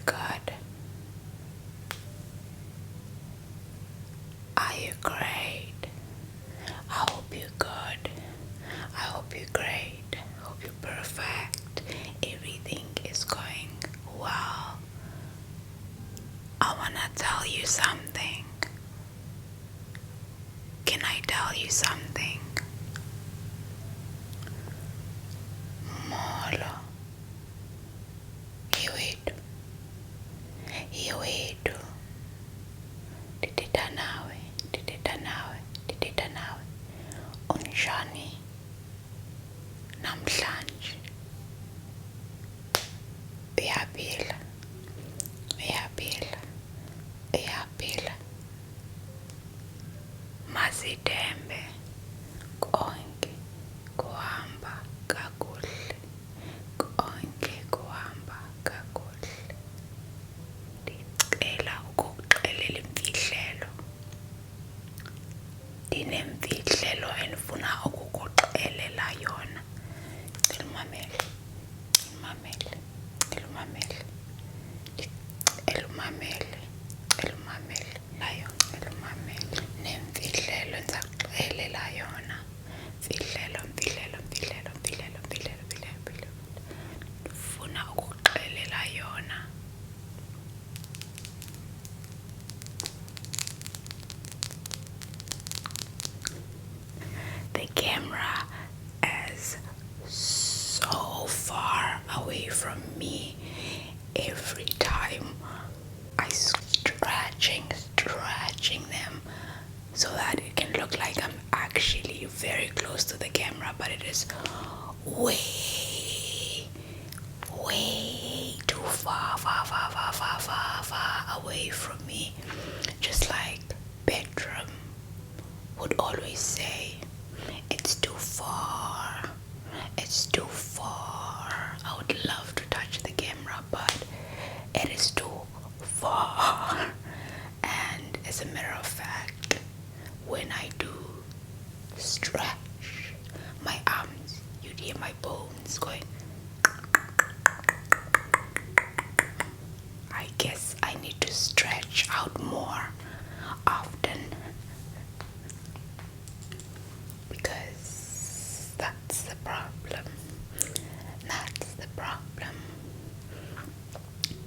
good? Are you great? I hope you're good. I hope you're great. I hope you're perfect. Everything is going well. I wanna tell you something. Can I tell you something? Molo. Iwethu. Ndithetha nawe. Unjani namhlanje? Uyaphila? Mazithembe konke kuhamba kakuhle. Ndicela ukukuxelela imfihlelo. Ndinemfihlelo endifuna ukukuxelela yona. Ndicela umamele. Nemfihlelo endiza kuxelela yona. Mfihlelo. Ndifuna ukukuxelela yona. The camera is so far away from me. Every time I stretching them so that it can look like I'm actually very close to the camera, but it is way too far away from me. Just like bedroom would always say, it's too far. I would love to touch the camera, but it is too far. And as a matter of fact, when I do stretch my arms, you'd hear my bones going. I guess I need to stretch out more often, because that's the problem.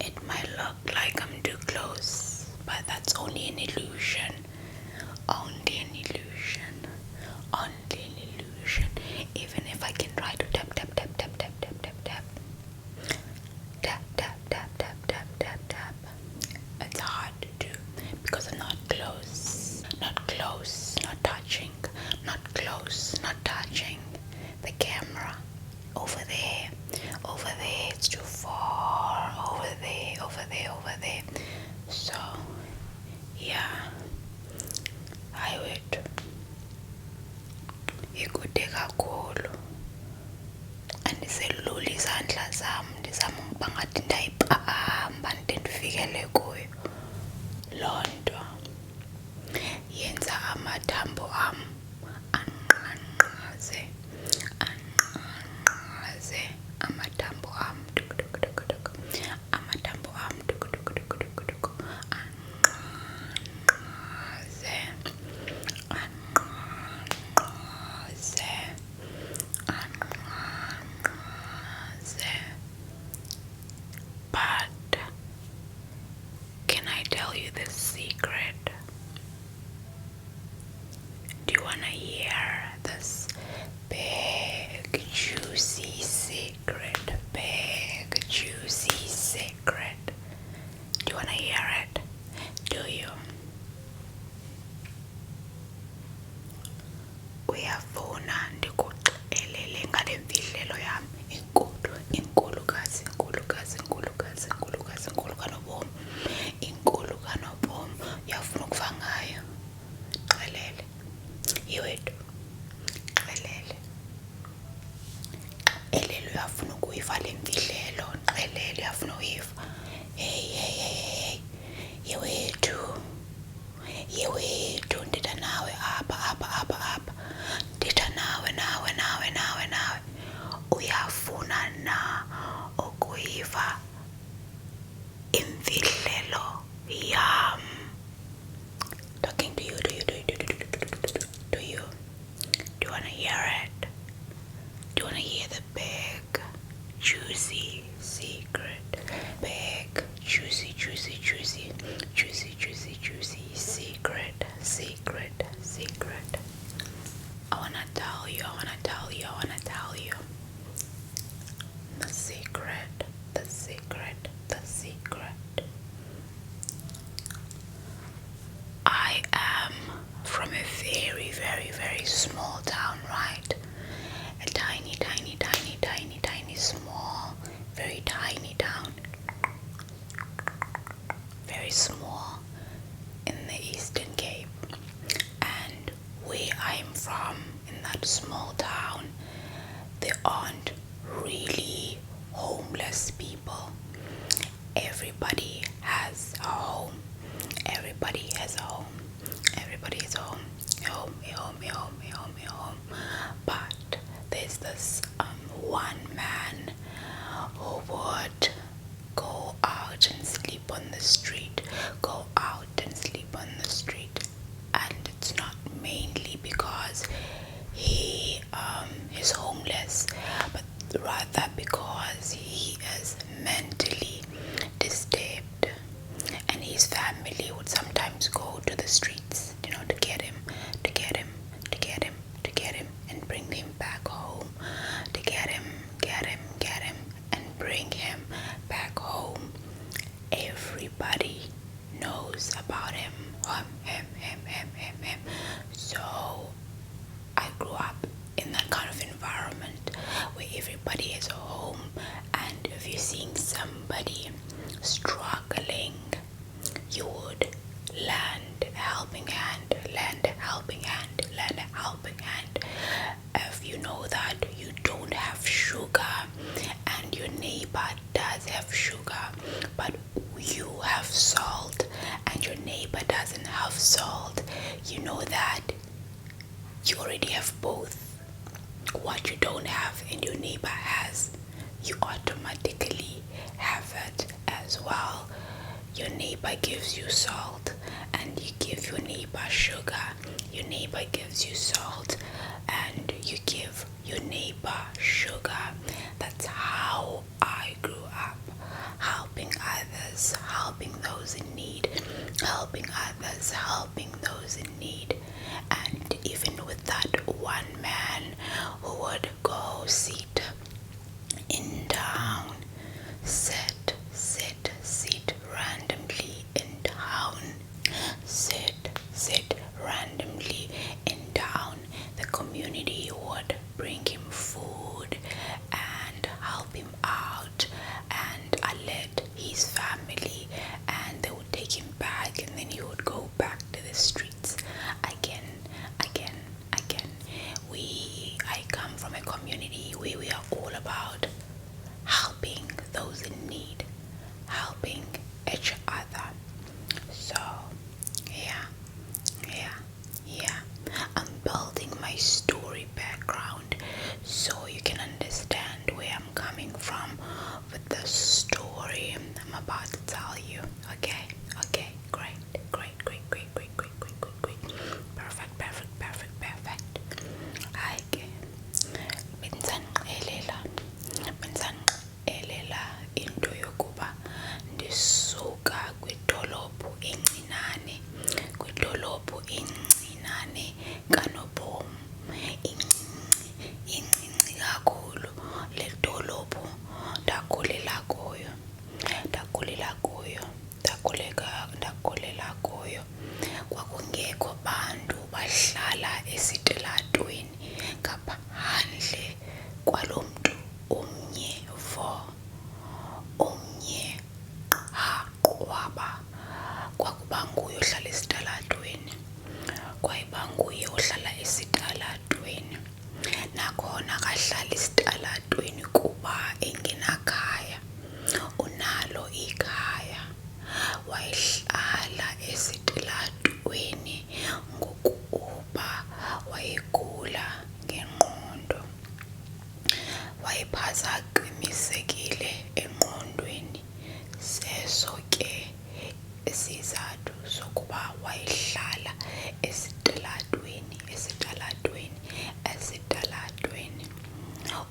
It might look like I'm too close, but that's only an illusion. Even if I can try to tap, it's hard to do because I'm not close, not touching the camera. Over there, it's too far. Over there. So, yeah, I would. Ikude kakhulu. Andiselula izandla zami, ndizama ukuba ngathi ndayibamba ndide ndifikele kuyo. Loo nto yenza amathambo am anqanqaze. Amathambo am anqanqaze. But can I tell you this secret? Do you wanna hear this big juicy secret? Do you wanna hear it? Do you? Uyafuna ndikuxelele ngale mfihlelo yam inkulu kanobom. Uyafuna ukuva ngayo? Xelele. Iwethu. Xelele. Uyafuna ukuyiva le mfihlelo. Xelele, uyafuna uyiva. Hey. Yewethu, ndithetha nawe apha. Ndithetha nawe. Uyafuna na ukuyiva Yum. Talking to you, do you? Do you wanna hear it? Do you wanna hear the big, juicy secret? Big, juicy, juicy, juicy, juicy, juicy, juicy secret, secret, secret. I wanna tell you, I wanna tell you, I wanna tell you. The secret, the secret, the secret. I am from a very, very, very small town, right? A tiny, tiny, tiny, tiny, tiny, small, very tiny town. Very small in the Eastern Cape. And where I'm from, in that small town, there aren't really homeless people. Everybody has a home. Everybody has a home. Everybody has a home. A home, a home, a home, a home, a home. But there's this one man who would go out and sleep on the street. Go out and sleep on the street. And it's not mainly because he is homeless, but rather because he is mentally disturbed, and his family would sometimes go to the streets, to get him, to get him, to get him, to get him, and bring him back home, to get him, and bring him back home. Everybody knows about him. So I grew up in that kind of environment where everybody has a home, and if you're seeing somebody struggling, you would lend a helping hand, lend a helping hand, lend a helping hand. If you know that you don't have sugar and your neighbor does have sugar, but you have salt and your neighbor doesn't have salt, you know that you already have both. What you don't have and your neighbor has, you automatically have it as well. Your neighbor gives you salt and you give your neighbor sugar. Your neighbor gives you salt and you give your neighbor sugar. That's how I grew up. Helping others, helping those in need, helping others, helping those in need. And even with that one man who would go sit in town, sit randomly in town, sit randomly in town, the community would bring him food and help him out and alert his family, and they would take him back, and then he would go back to the streets again. I come from a community where we are all about helping those in need, helping each other. So yeah. I'm building my story background so you can understand where I'm coming from with the story I'm about to tell you. Okay, great. Perfect. Okay. Benzanqelela into yokuba ndisuka kwidolophu encinane kaNobom. Incinci kakhulu le dolophu ndakulela kuyo isizathu sokuba wayehlala esitalatweni.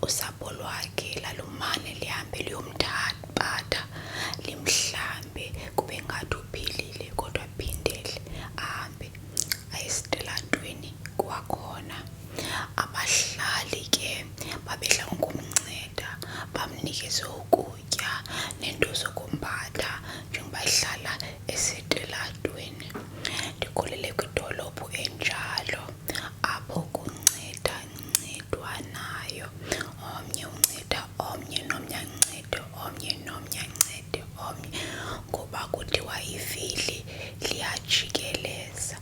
Usapho lwakhe lalumane lihambe liyomthatha limhlambe kube ngathi uphilile, kodwa phindele ahambe ayesitalatweni kwakhona. Abahlali ke babedla ngokumnceda, bamnikeze ukutya nento zokumbatha njengoba ehlala esitalatweni. Ndikhulele kwidolophu enjalo apho kuncedwa-ncedwanayo, omnye unceda omnye, nomnye ancede omnye, nomnye ancede omnye, ngoba kuthiwa ivili liyajikeleza.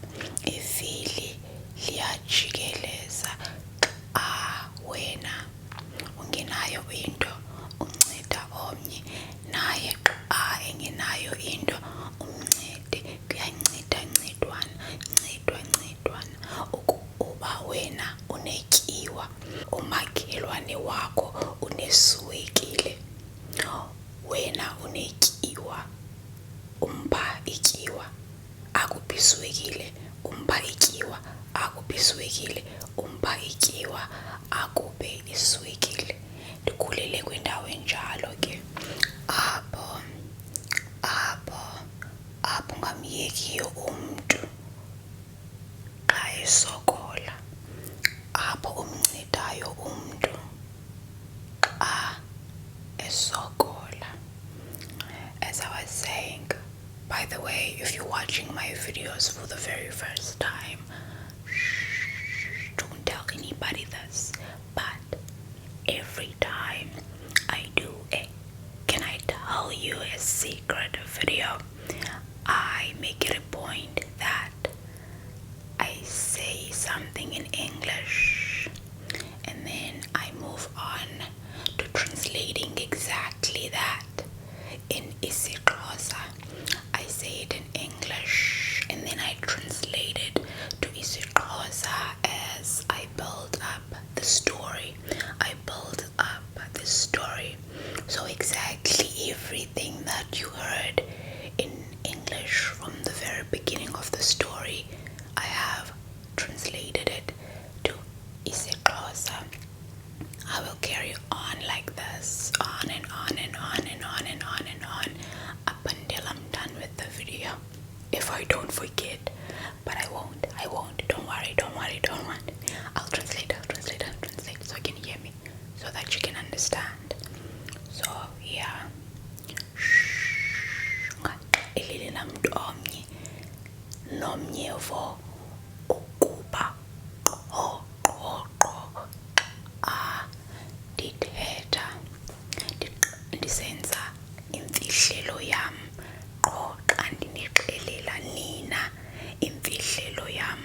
Xa wena ungenayo into unceda omnye, naye xa engenayo into umncede. Kuyancedwa-ncedwana. Ukuba wena unetyiwa, umakhelwane wakho uneswekile, wena unetyiwa umpha ityiwa akuphi iswekile, umpha ityiwa akuphi iswekile, umpha ityiwa akuphi iswekile. Ndikhulele kwindawo enjalo ke, apho ungamyekiyo umntu xa esokola, apho umncedayo umntu xa esokola. As I was saying, by the way, if you're watching my videos for the very first time, don't tell anybody this, but every time I do a "Can I tell you a secret" video, I make it a point that I say something in English and then I move on to translating exactly that in isiXhosa. I say it in English and then I translate it to isiXhosa as I build up the story. So exactly everything that you heard in English from the very beginning of the story, I have translated it to isiXhosa. I will carry on like this, on and on and on and on and on and on, up until I'm done with the video. If I don't forget, but I won't. Don't worry. I'll translate so you can hear me, so that you can understand. So yeah. Ungaxeleli namntu omnye nomnyevo ukuba qho ndithetha ndisenza imfihlelo yam, qho xa ndinixelela nina imfihlelo yam,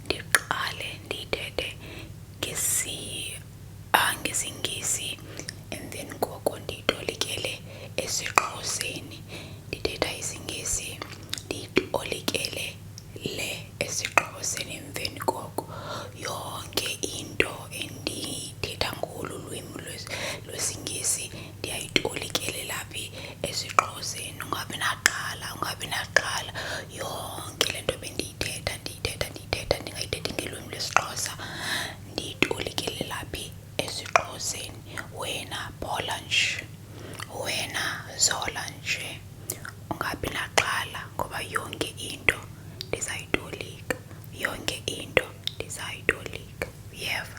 ndiqale ndithethe ngesingesi and then ngoko ndiyitolikele esiXhoseni. Ndithetha isingesi ndiyitolikele le esiXhoseni, emveni koko yonke into endiyithetha ngolu lwimi lwesingesi ndiyayitolikelela phi esiXhoseni. Ungabi naxhala, yonke le nto bendiyithetha ndingayithethi ngelwimi lwesiXhosa ndiyitolikelela phi esiXhoseni. Wena phola nje, wena zola nje, ungabi naxhala, ngoba yonke into ndizayitolika. Uyeva.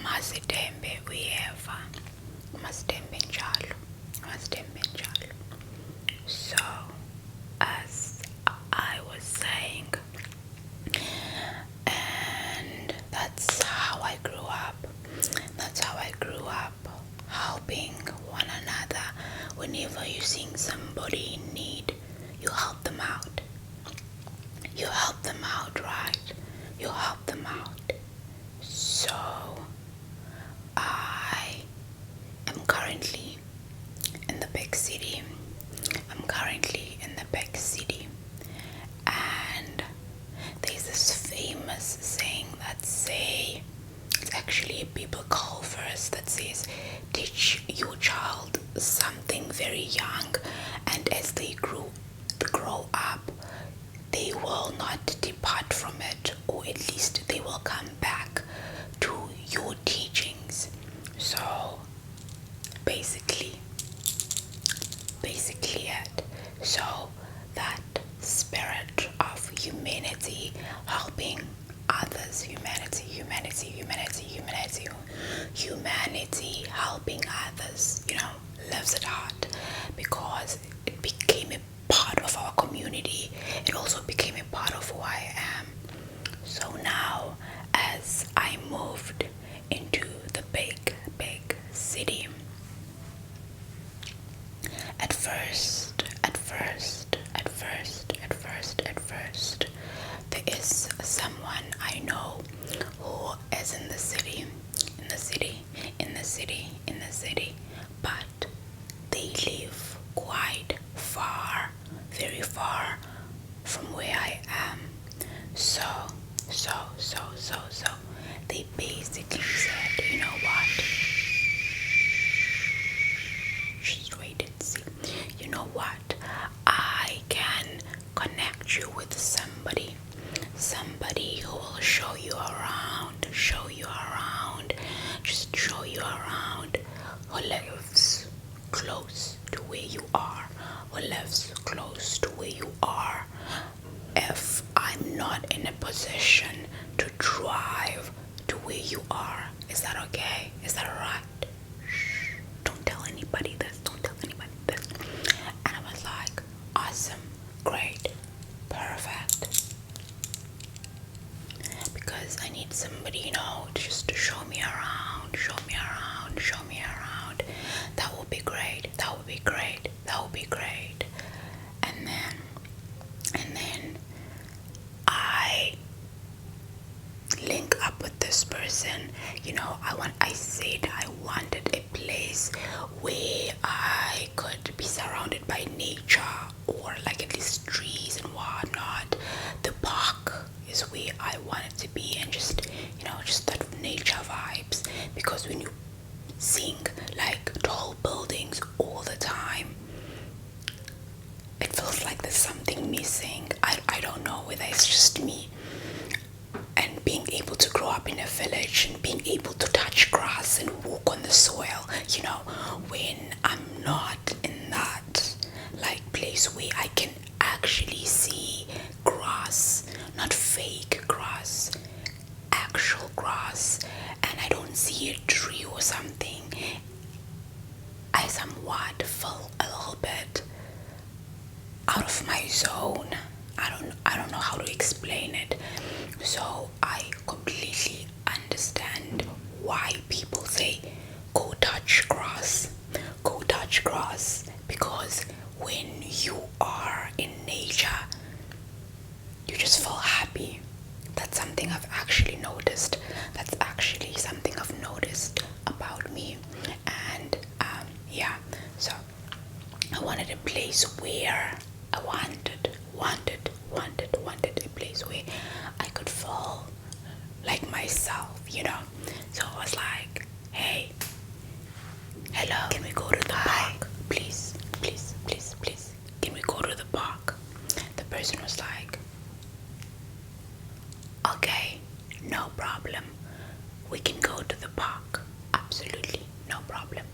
Masithembe uyeva. Masithembe njalo. So, as I was saying, and that's how I grew up, helping one another. Whenever you're seeing somebody in need, you help them out, right? You help them out. So I am currently in the big city. And there's this famous saying that it's actually a biblical verse that says, teach humanity, helping others, lives at heart, because it became a part of our community. It also became a part of who I am. So now, as I moved into the big city, at first, there is someone I know who is in the city, but they live quite far, very far from where I am. So, they basically said, you know what? Just wait and see. You know what? I can connect you with somebody who will show you around, just show you around, who lives close to where you are, if I'm not in a position to drive to where you are. Is that okay? Is that alright? Shh, don't tell anybody this. And I was like, awesome, great, perfect. Because I need somebody, just to show me around. That would be great. And then I link up with this person. I said I wanted a place where I could be surrounded by nature, or like at least trees and whatnot. The park is where I wanted to be, and just that nature vibes. Because when you seeing like tall buildings all the time, it feels like there's something missing. I don't know whether it's just me. And being able to grow up in a village and being able to touch grass and walk on the soil, when I'm not in that like place where I can actually see grass, not fake grass, actual grass, and I don't see a tree or something, I somewhat feel a little bit out of my zone. I don't know how to explain it. So I completely understand why people say go touch grass, because when you are in nature, you just feel happy. That's something I've actually noticed. About me. And so I wanted a place where I wanted a place where I could feel like myself, So I was like, hey, hello, can we go to the park? Please, can we go to the park? The person was like, okay, no problem. We can go to the park. Absolutely, no problem.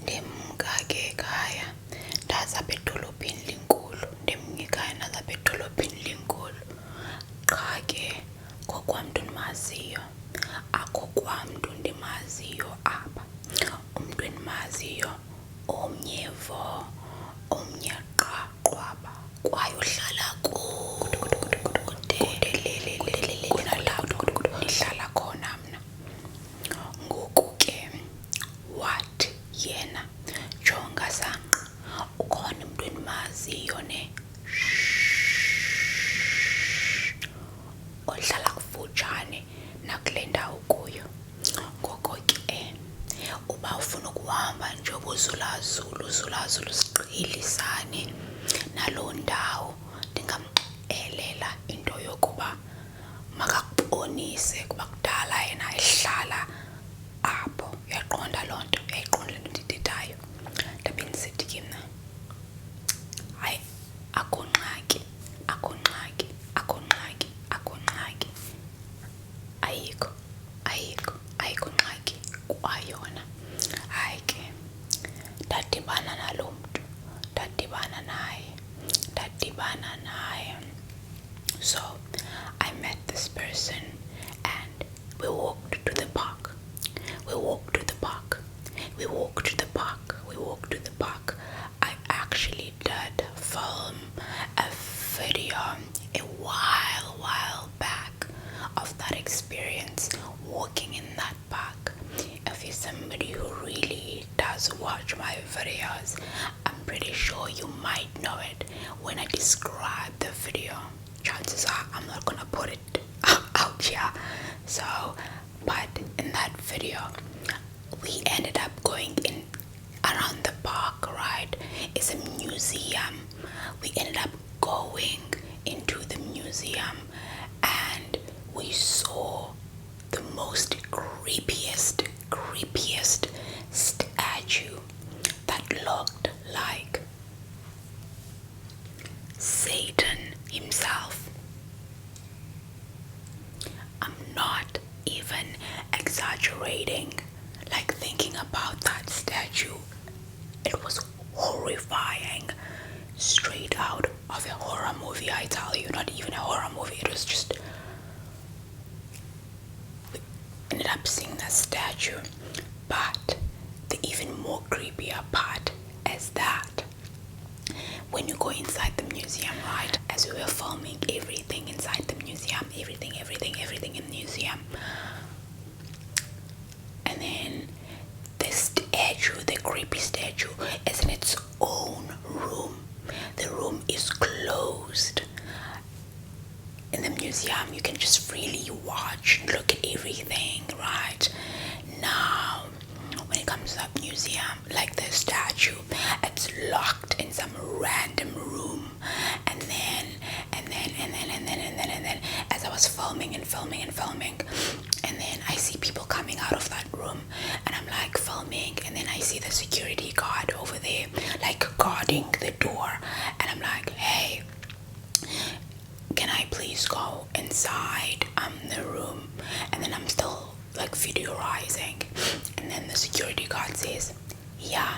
Ndimngake ekhaya ndazapha edolophini linkulu, qha ke ngokwamntu ndimaziyo, akho kwamntu ndimaziyo apha. Umntu endimaziyo omnye vo, omnye qaqwaba, kwaye uhlala kude kunalapho ndihlala khona mna. Ngoku ke wathi yena, jonga sanqa, ukhona umntu endimaziyo ohlala kufutshane nakule ndawo kuyo. Ngoko ke uba ufuna ukuhamba nje ubuzulazulu siqhelisane naloo ndawo, ndingamxelela into yokuba makakubonise kuba kudala yena ehlala apho. Uyaqonda loo nto ndithethayo. Ndabe ndisithi ke mna, hayi, akho ngxaki, ayikho ngxaki kwayona. Hayi ke ndadibana nalo mntu, ndadibana naye. ndadibana naye. So I met this person and we walked to the park. We walked to the park. We walked to the park. We walked to the park. I actually did film a video a while back of that experience walking in that park. If you're somebody who really does watch my videos, I'm pretty sure you might know it when I describe the video. Chances are I'm not gonna put it out here. So, but in that video, we ended up going in around the park, right? It's a museum. We ended up going into the museum and we saw the most creepiest statue that looked like Satan himself. I'm not even exaggerating. Like, thinking about that statue, it was horrifying. Straight out of a horror movie, I tell you. Not even a horror movie, it was just... We ended up seeing that statue. But the even more creepier part is that when you go inside the museum, right, as we were filming everything inside the museum, everything in the museum, and then the statue, the creepy statue, is in its own room. The room is closed. In the museum, you can just freely watch and look at everything, right? Now, when it comes to that museum, like the statue, it's locked in some random room. And then, as I was filming, and then I see people coming out of that room, and I'm like filming, and then I see the security guard over there, like guarding the door, and I'm like, hey, can I please go inside the room? And then I'm still like videoizing, and then the security guard says, yeah,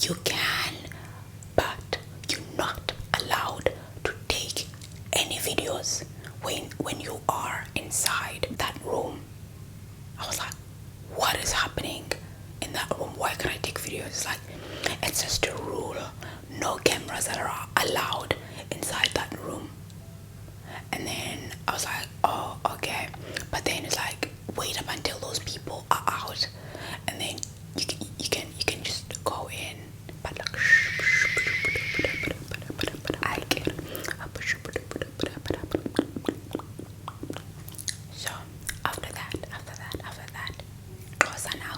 you can, but you're not allowed to take any videos when you are inside that room. I was like, what is happening in that room? Why can't I take videos? It's like, it's just a rule. No cameras that are allowed inside that room. And then I was like, oh, okay. But then it's like, wait up until those people are out, and then you can just go in. But like, so after that, closer now.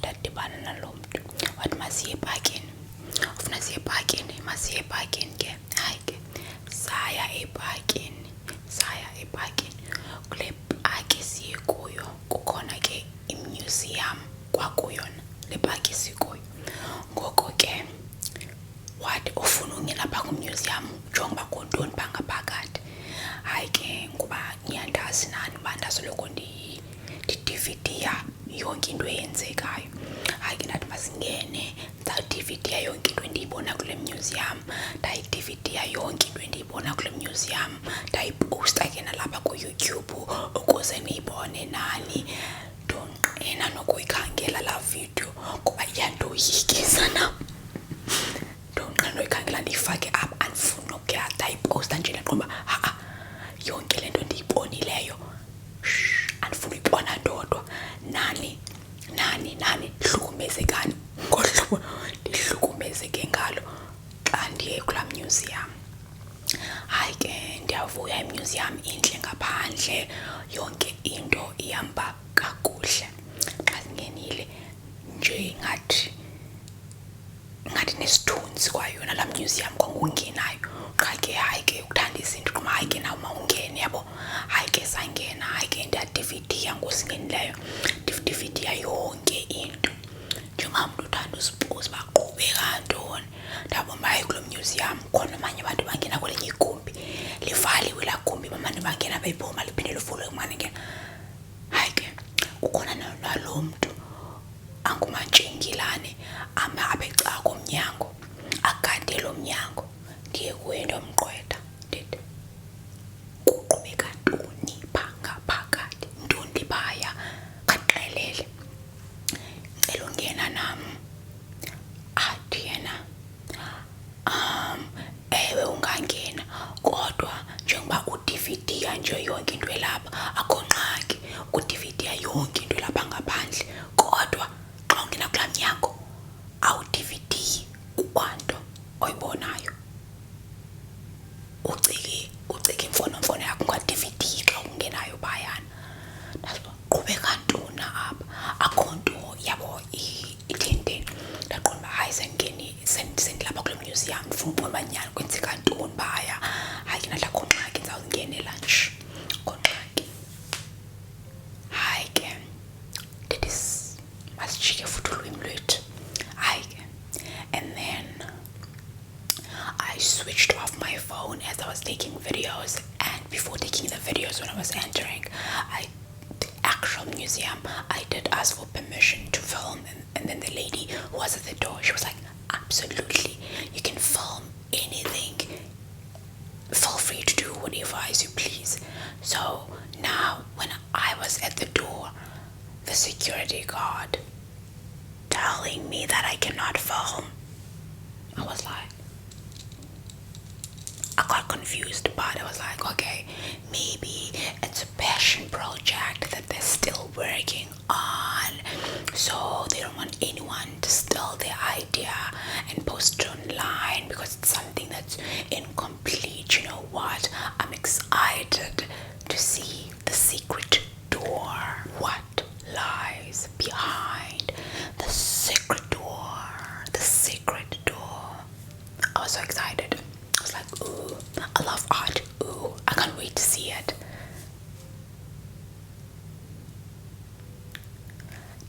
Dadibana nalo mntu wathi masiye epakini. Ufuna siye epakini, masiye epakini ke. Hayi ke, saya epakini. Kule paki siye kuyo kukhona ke imuseum kwakuyona le paki sikuyo. Ngoko ke wathi ufuna ungena phaa kumuseum jonga uba kuntoni phaa ngaphakathi. Hayi ke, ngoba ngiyandazi nani uba ndasoloko ndi-DVD yonke into eyenzekayo. Hayi ke, ndathi masingene nda-DVD yonke into endiyibona kule museum, ndayi-DVD yonke into endiyibona kule museum, ndayiposta ke nalapha ku-YouTube ukuze niyibone nani. Ndonqena nokuyikhangela laa video ngoba iyandoyikisa nam. Ndonqena noyikhangela ndiyifake apha, andifuni nokuya ndayiposta nje ndaqomba yonke le nto ndiyibonileyo andifuna uyibona ndodwa. Nani hlukumezekani ngohlobo ndihlukumezeke ngalo xa ndiye kulaa museum. Hayi ke, ndiyavuya, imuseum intle ngaphandle, yonke into ihamba kakuhle. Xa singenile nje ngathi nesithunzi kwayona laa museum kwangungenayo. Qha ke hayi ke, ukuthanda izinto qoma, hayi ke nawe mawungene, yabo. Hayi ke, sangena, hayi ke ndiya-DVD ngosingenileyo, DVD yonke into. Njengamntu uthanda usipoza uba qhubeka ntoni, ndabona hayi kulo museum khona abanye abantu bangena kwelinye igumbi, livaliwe laa gumbi, bamane bangena bayiphuma liphinde livulwe kumane ngena. Hayi ke, kukhona nalo mntu angumantshingilane mntanam, athi yena ewe ungangena kodwa njengoba uDVD nje yonke into elapha akho ngxaki, uDVD yonke into elapha ngaphandle, kodwa xa ungena kulaa mnyango awu-DVD kwanto oyibonayo. ucike imfonomfono yakho nga-DVD xa ungenayo phayana. Qhubeka ntona apha, akho nto yabo ithinteni. Ndaqonda uba hayi sendilapha kule museum ndifuna ubona uba nyhani kwenzeka ntoni phaya. Hayi ke nathi akho ngxaki ndizawungenela nje, akho ngxaki. Hayi ke ndithi masijike futhi ulwimi lwethu. Hayi ke, and then I switched off my phone as I was taking videos, and before taking the videos, when I was entering the actual museum, I did ask for permission to film, and then the lady who was at the door, she was like, absolutely, you can film anything, feel free to do whatever as you please. So now when I was at the door, the security guard telling me that I cannot film, I was like, I got confused, but I was like, okay, maybe it's a passion project that they're still working on, so they don't want anyone to steal their idea and post it online because it's something that's incomplete. You know what? I'm excited to see the secret door. What lies behind the secret door? The secret door. I was so excited. I was like, ooh, I love art. Ooh, I can't wait to see it.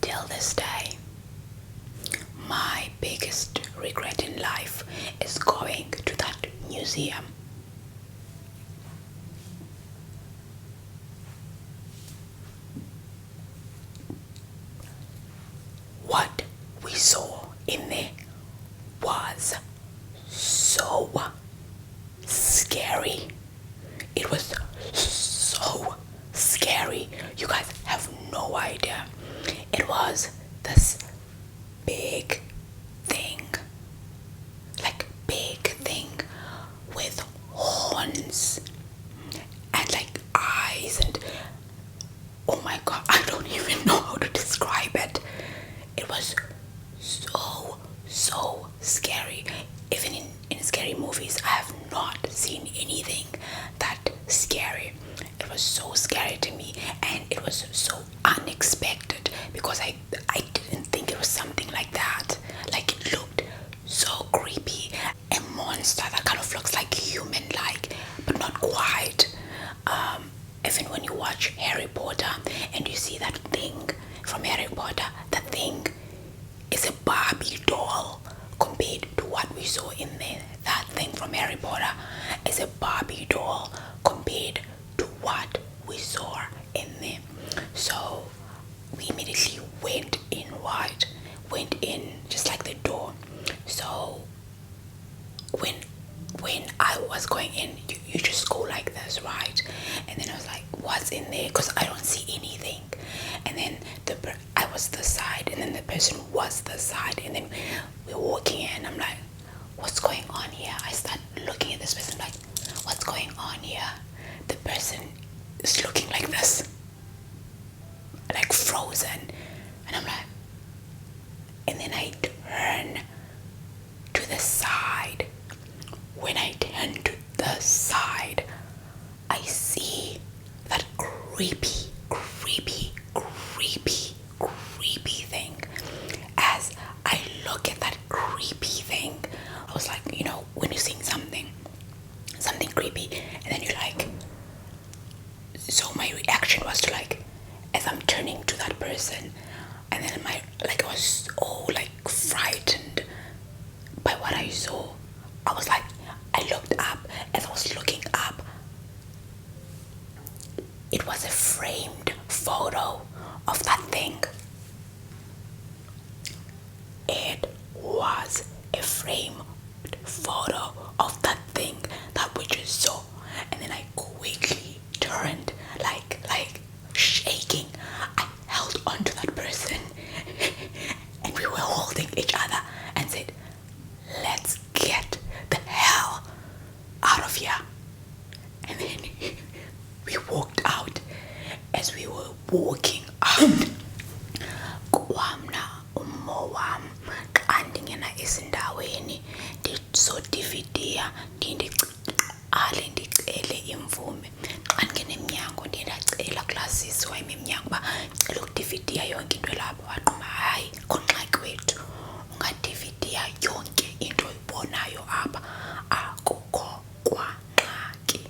Till this day, my biggest regret in life is going to that museum. What we saw in there was so scary. It was so scary. You guys have no idea. It was this big thing, like big thing with horns and like eyes, and oh my god, I don't even know how to describe it. It was so scary. Even in scary movies, I have not seen anything that scary. It was so scary to me, and it was so unexpected because I didn't think it was something like that. Like, it looked so creepy. A monster that kind of looks like human-like, but not quite. Even when you watch Harry Potter and you see that thing from Harry Potter, that thing is a Barbie doll compared to what we saw in there. That thing from Harry Potter is a Barbie doll compared to what we saw in there. So we immediately went in just like the door. So when I was going in, you just go like this, right? And then I was like, what's in there? Because I don't see anything. And then I was the side, and then the person was the side, and then we're walking in. I'm like, what's going on here? I start looking at this person like, what's going on here? The person is looking like this, like frozen. And I'm like, and then I turn to the side. When I turn to the side, I see that creepy thing. As I look at that creepy thing, I was like, you know, when you're seeing something creepy, and then you're like, so my reaction was to, like, as I'm turning to that person, and then I was so like frightened by what I saw. I was like, I looked up. As I was looking up, it was a framed photo of that thing. It was a framed photo of that thing that we just saw. And then I quickly turned, like shaking. I held onto that person and we were ezindaweni ndizodividiya ndicele imvume. Xa ndingena emnyango ndiye ndacela kulaa sisi wayeme emnyango uba ndicela ukudividiya yonke into elapho. Waqonda hayi, ngongxaki wethu, ungadividiya yonke into oyibonayo apha, akukho kwangxaki.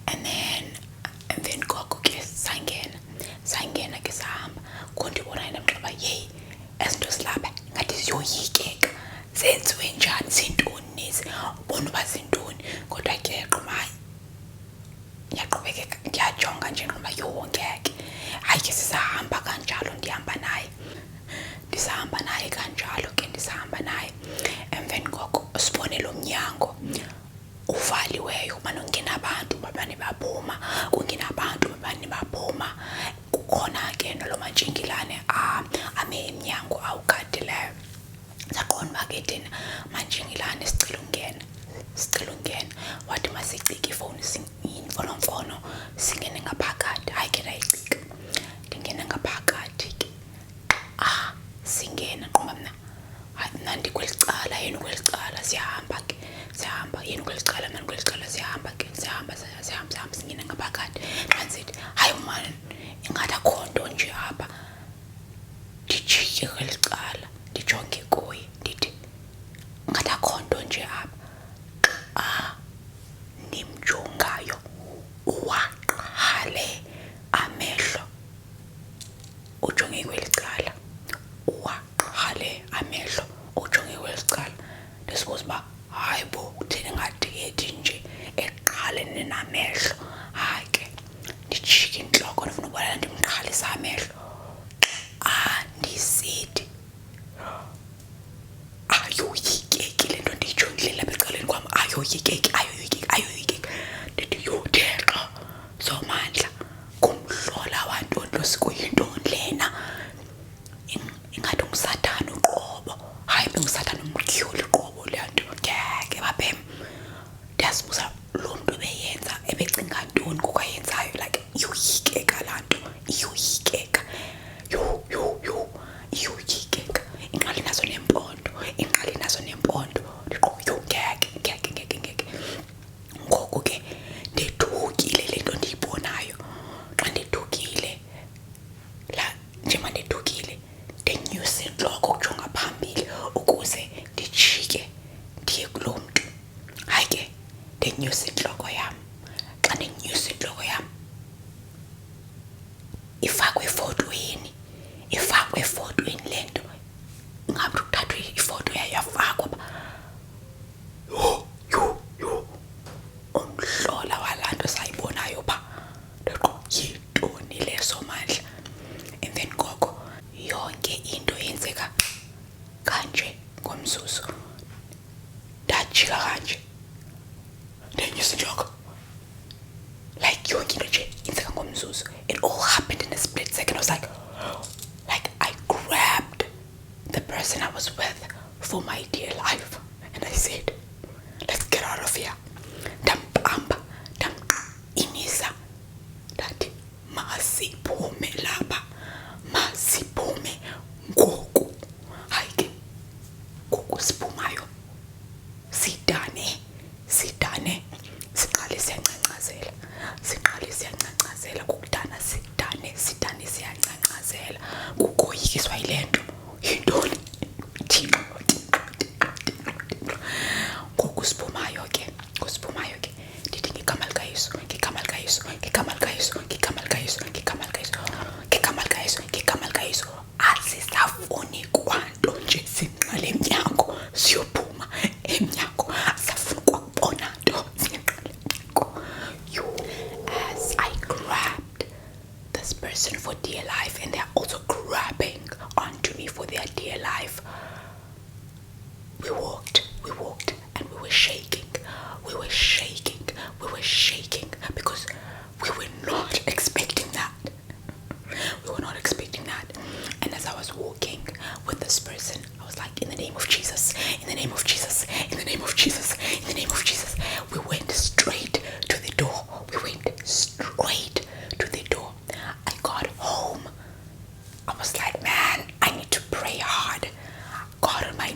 And then emveni koko ke sangena ke sahamba. Ndibona ndamxaba, yeyi, ezi zinto zilapha ngathi ziyoyikeka, zenziwe njani, zintoni nezi, ubona uba zintoni. Kodwa ke qoma hayi, ndiyaqhubekeka ndiyajonga nje ngoba yongeke. Hayi ke sisahamba kanjalo, ndisahamba naye kanjalo ke ndisahamba naye. Emveni koko sibone lo mnyango uvaliweyo, umane ungena abantu babane baphuma, kungena abantu babane baphuma. Kukhona ke nalo mantshingilane ame emnyango awugadileyo. Saqonda uba ke thina mantshingilane sicela ungena. Wathi masicike ifowuni, imfonomfono, singene ngaphakathi. Hayi ke ndayicika, ndingena ngaphakathi ke. Singena qomba mna ndikweli cala, yena ukweli cala, siyahamba ke, yena ukweli cala, mna ndikweli cala, siyahamba ke, sihamba singena ngaphakathi. Xa ndisithi hayi man, ingathi akho nto nje apha. Ndijike kweli cala ndijonge kuye, ndithi ingathi akho nto nje apha. Ndimjongayo uwaqhale amehlo. Ujonge kweli cala, uwaqhale amehlo, ujonge kweli cala. Ndisibuza uba hayi bo, kutheni ngathethi nje eqhalene namehlo. Hayi ke ndijike intloko, ndifuna ukubonana ndimqhalisa amehlo. Ndisithi ayoyikeki le nto ndiyijongile lapha ecaleni kwam, ayoyikeki. Ndithi yothexo zomandla, ngumhlola wantoni, sikuyintoni lena? Ingathi ngusathane uqobo. Hayi, bengusathane umtyholi uqobo le nto. Ngeke baphem. Ndiyazibuza loo mntu ebeyenza ebecinga ntoni ngokuyenzayo, like iyoyikeka laa nto, iyoyikeka. Iyoyikeka. Inqali nazo nempondo. Ndiqo ngeke. Ngoku ke ndethukile le nto ndiyibonayo. Xa ndethukile, njengoba ndethukile, ndenyusa intloko ukujonga phambili ukuze ndijike ndiye kuloo mntu. Hayi ke ndenyusa intloko yam. Xa ndenyusa intloko yam, ifakwe efotweni le nto. Ingaba kuthathwe ifoto yayo yafakwa pha. Yho, umhlola walaa nto sayibonayo pha. Ndiqo yintoni le somandla? Emveni koko yonke into yenzeka kanje ngomzuzu. Ndajika kanje, ndenyusa intloko, like yonke into nje yenzeka ngomzuzu. It all happened in a split second. I was like I grabbed the person I was with for my dear life and I said, let's get out of here. Ndampamba, ndamqinisa, ndathi masiphume lapha, masiphume ngoku. Hayi ke ngoku siphumayo sidane, siqale siyancacazela. Kukudana sidane siyancacazela. Kukoyikiswa yile nto, yintoni? Thixo. Ngoku siphumayo ke ndithi ngegama likaYesu, asisafuni kwanto nje, sinqale emnyango siyophuma emnyango, asafuni kwakubona nto, sinqale emnyango. As I grabbed this person for dear life, and they're also grabbing onto me for their dear life, we walked, and we were shaking because we were not expecting that. And as I was walking with this person, I was like, in the name of Jesus, in the name of Jesus, in the name of Jesus, in the name of Jesus. We went straight to the door. I got home. I was like, man, I need to pray hard. Got on my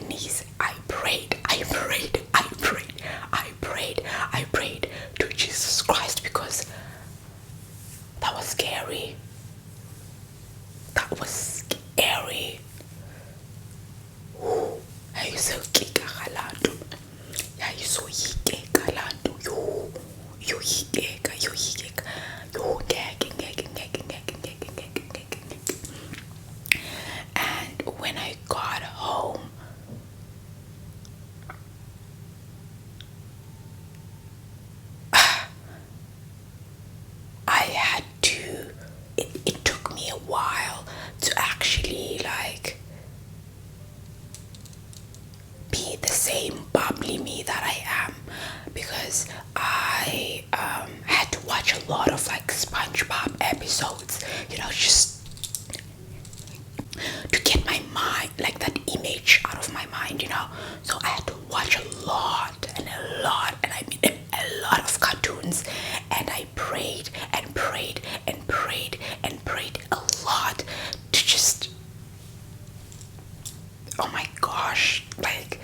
yayisoyikeka laa nto, yayisoyikeka laa nto, yoyikeka ngeke. And when I got home, I had to, it took me a while to actually like be the same bubbly me that I am, because I had to watch a lot of like SpongeBob episodes, just to get my mind, like that image out of my mind, so I had to watch a lot, and I mean a lot of cartoons, and I prayed and prayed and prayed and prayed a lot to just, oh my gosh, like,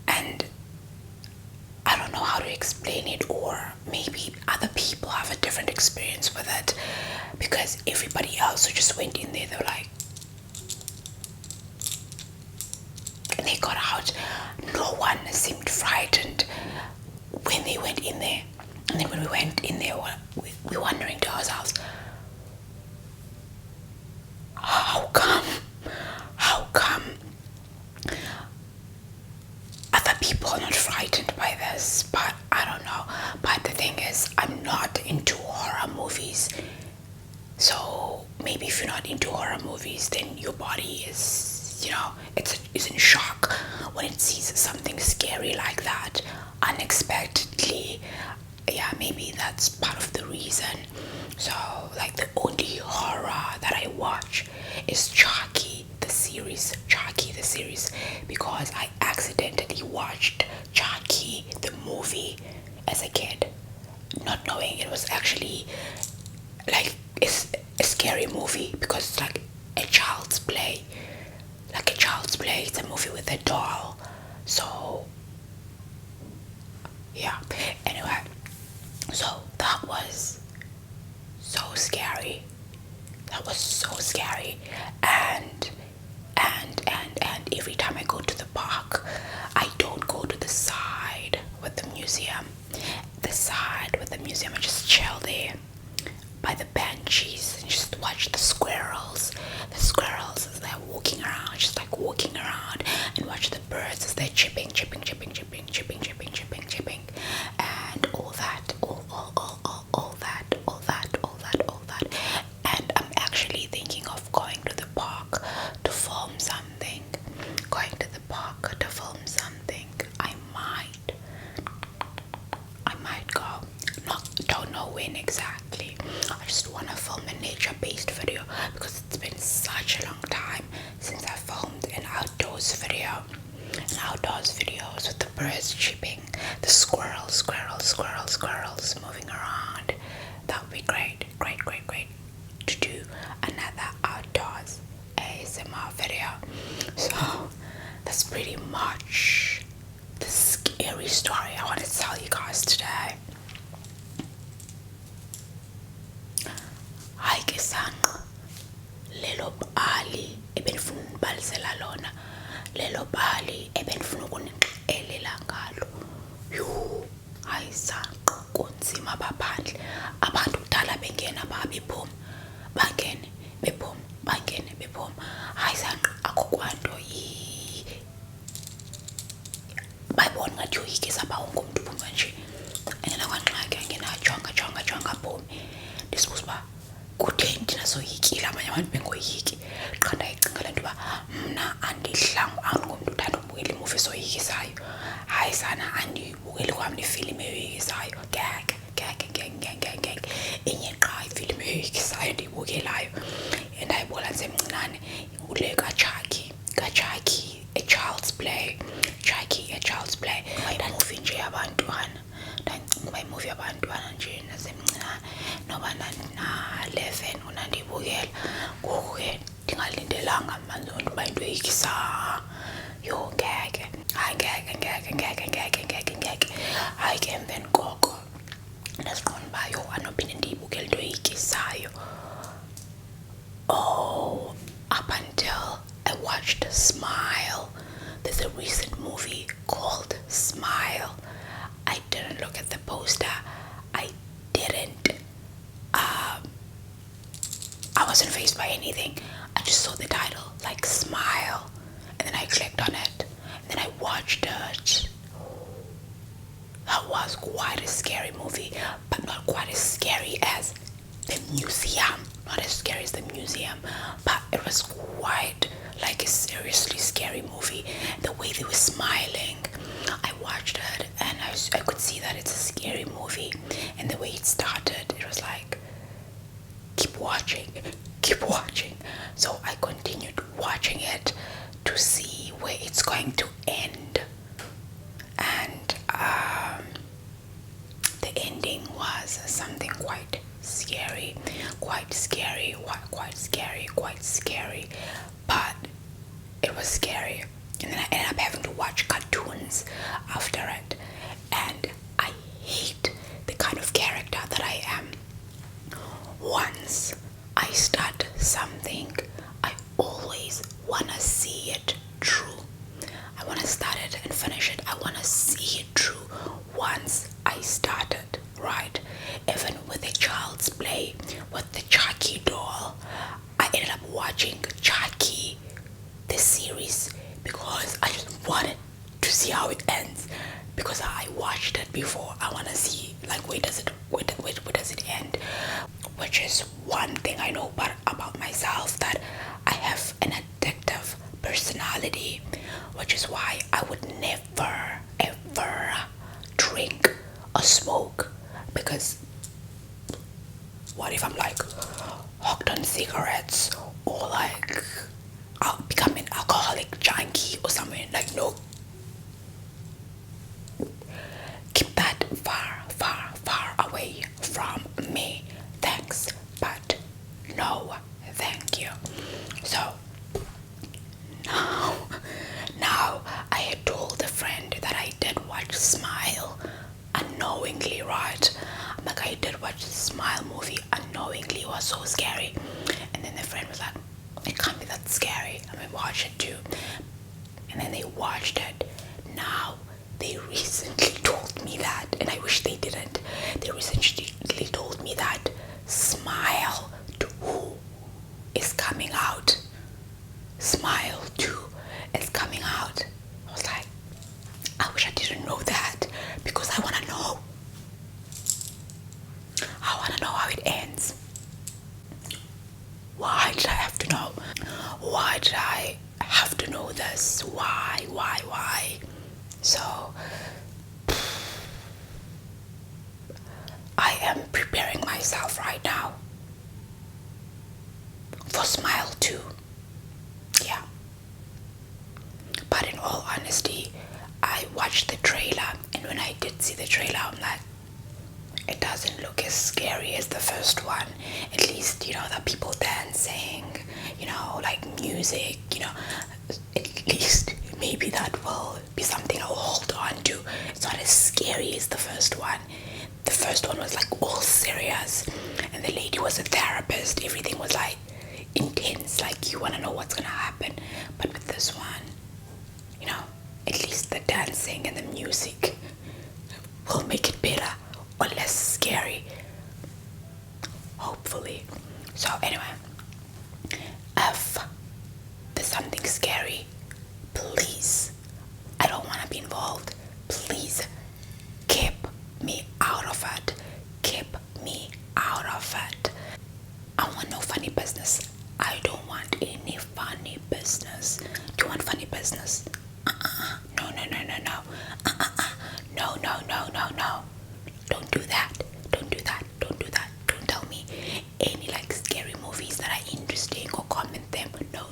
and I don't know how to explain it, or maybe other people have a different experience with it, because everybody else who just went in there, they were like, and they got out, no one seemed frightened when they went in there. And then when we went in there, we were wondering to ourselves, how come other people are not frightened by this? But I don't know. But the thing is, I'm not into horror movies. So maybe if you're not into horror movies, then your body is, it's in shock when it sees something scary like that unexpectedly. Yeah, maybe that's part of the reason. So like the only horror that I watch is Chucky the series, because I accidentally watched Chucky the movie as a kid, not knowing it was actually like a scary movie, because it's like a child's play. It's a movie with a doll. So yeah, anyway, so that was so scary. And every time I go to the park, I don't go to the side with the museum. I just chill there by the benches and just watch the squirrels as they're walking around, just like walking around, and watch the birds as they're chipping, and all that. And I'm actually thinking of going to the park to film something. I might go. Don't know when exactly. I just want to film a nature-based video, because it's been such a long time since I filmed an outdoors video. With the birds chirping, the squirrels moving around. That would be great to do another outdoors ASMR video. So that's pretty much the scary story I want to tell you guys today. Hayi ke sanqa, lelo bali ebenifuna unibalisela lona, lelo bali ebenifuna ukunixelela ngalo. Hayi sanqa, kunzima baphandle. Abantu kudala bengena bephuma, bangene bephuma. Hayi sanqa, akho kwanto bayibona ngathi yoyikisa ba wonke umuntu uphuma nje. Engena kwanxaki, jonga phumi. Ndisibuza uba kutheni thina soyikile, abanye abantu bengoyiki. Qha ndayicinga le nto uba mna andingomntu uthanda ukubukela imuvi soyikisayo. Hayi sana, andibukeli kwam ifilimu eyoyikisayo. Ngeke. Enye qha ifilimu eyoyikisayo endiyibukelayo endayibukela ndisemncinane ule kaChucky, a child's play. Imuvi nje yabantwana. Ndandicinga uba imuvi yabantwana nje nasemncinane, noba ndandina-11 unandiyibukela. Ngoku ke ndingalindelanga manzonto uba into eyikisa. Ngeke. Hayi ngeke. Hayi ke emveni koko ndaziqonda uba anophinde ndiyibukele into eyikisayo. Oh, up until I watched Smile, there's a recent movie called Smile. I didn't look at the poster. I didn't. I wasn't faced by anything. I just saw the title, like Smile, and then I clicked on it, and then I watched it. That was quite a scary movie, but not quite as scary as the museum. Not as scary as the museum, but it was quite like a seriously scary movie. The way they were smiling, I watched it and I could see that it's a scary movie. And the way it started, it was like, keep watching, keep watching. So I continued watching it to see where it's going to end. And the ending was something quite scary, but it was scary. And then I ended up having to watch cartoons after it, and I hate the kind of character that I am. Once I start something, I always want to see it through. I want to start it and finish it. I want to see it through once I start it, right? Even with the Child's Play, with the Chucky doll, I ended up watching Chucky, the series, because I just wanted to see how it ends. Because I watched it before, I want to see, like, where does it end? Which is one thing I know about myself, that I have an addictive personality, which is why I would never ever drink or smoke, because what if I'm like hooked on cigarettes, or like I'll become an alcoholic junkie or something? Like, no, keep that far away from me, thanks, but no thank you. So now I had told a friend that I did watch Smile unknowingly, right? I'm like, I did watch the Smile movie unknowingly. It was so scary. And then the friend was like, it can't be that scary, I mean, watch it too. And then they watched it. Now they recently told me that, and I wish they didn't, they recently told me that Smile 2 is coming out. Smile 2 is coming out. I was like, I wish I didn't know that, because I want to know. I want to know how it ends. Why did I have to know? Why did I have to know this? Why? So I am preparing myself right now for Smile 2. Yeah. But in all honesty, I watched the trailer, and when I did see the trailer, I'm like, it doesn't look as scary as the first one. At least, the people dancing, like music, at least maybe that will be something I'll hold on to. It's not as scary as the first one. The first one was like all serious, and the lady was a therapist. Everything was like intense, like you want to know what's gonna happen. But with this one, at least the dancing and the music will make it better or less scary, hopefully. So anyway, if there's something scary, please, I don't want to be involved. Please keep me out of it. Keep me out of it. I want no funny business. I don't want any funny business. Do you want funny business? No. Don't do that. Don't tell me any like scary movies that are interesting or comment them. No.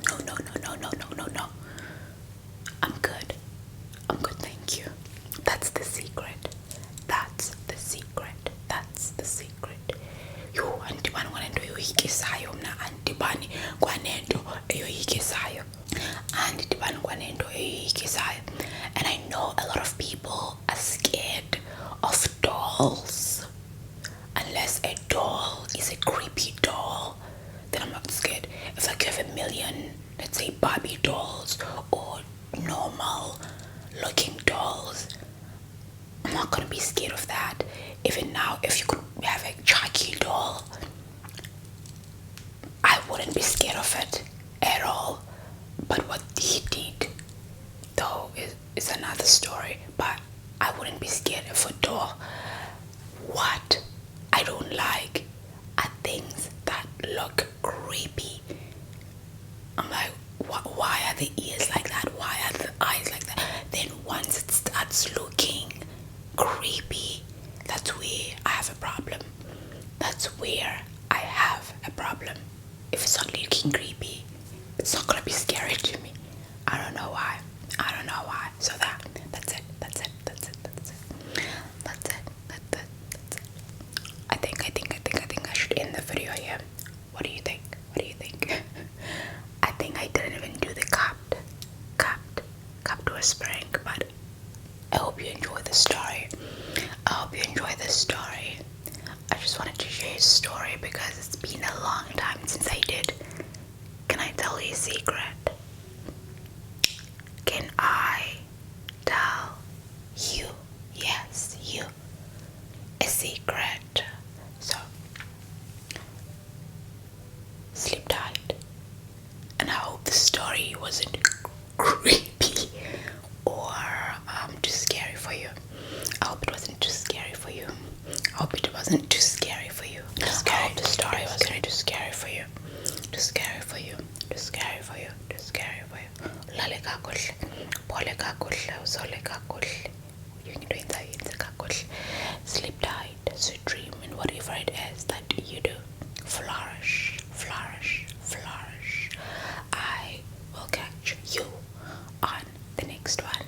I'm good, thank you. That's the secret. Yo, andibani kwanento eyoyikisayo mna, andibani kwanento eyoyikisayo. And I know a lot of people are scared of dolls. Unless a doll is a creepy doll, then I'm not scared. If like you have a million, let's say Barbie dolls or normal looking dolls. I'm not gonna be scared of that. Even now, if you could have a Chucky doll, I wouldn't be scared of it at all. But what he did, though, is another story. But I wouldn't be scared of a doll. What I don't like are things that look creepy. I'm like, why are the ears like that? Why are the eyes like that? Then once it starts looking creepy, that's where I have a problem. That's where I have a problem. If it's not looking creepy, it's not gonna be scary to me. I don't know why. I don't know why. So that's it. That's it. That's it. That's it. That's it. That's it. That's it. I think I should end the video here. What do you think? What do you think? I think I didn't even do the cupped whispering, but I hope you enjoy the story. I hope you enjoy this story. I just wanted to share a story because it's been a long time since I did. Can I tell you a secret? Can I tell you? Yes, you. A secret. So, sleep tight. And I hope the story wasn't creepy or too scary for you. I hope it wasn't too scary for you. I hope it wasn't too scary for you. I hope the story wasn't too scary for you. Too scary for you. Too scary for you. Too scary for you. Lale kakuhle. Phole kakuhle. Uzole kakuhle. Uyinto kakuhle. Sleep tight. Sweet dream in whatever it is that you do. Flourish. Flourish. Flourish. I will catch you on the next one.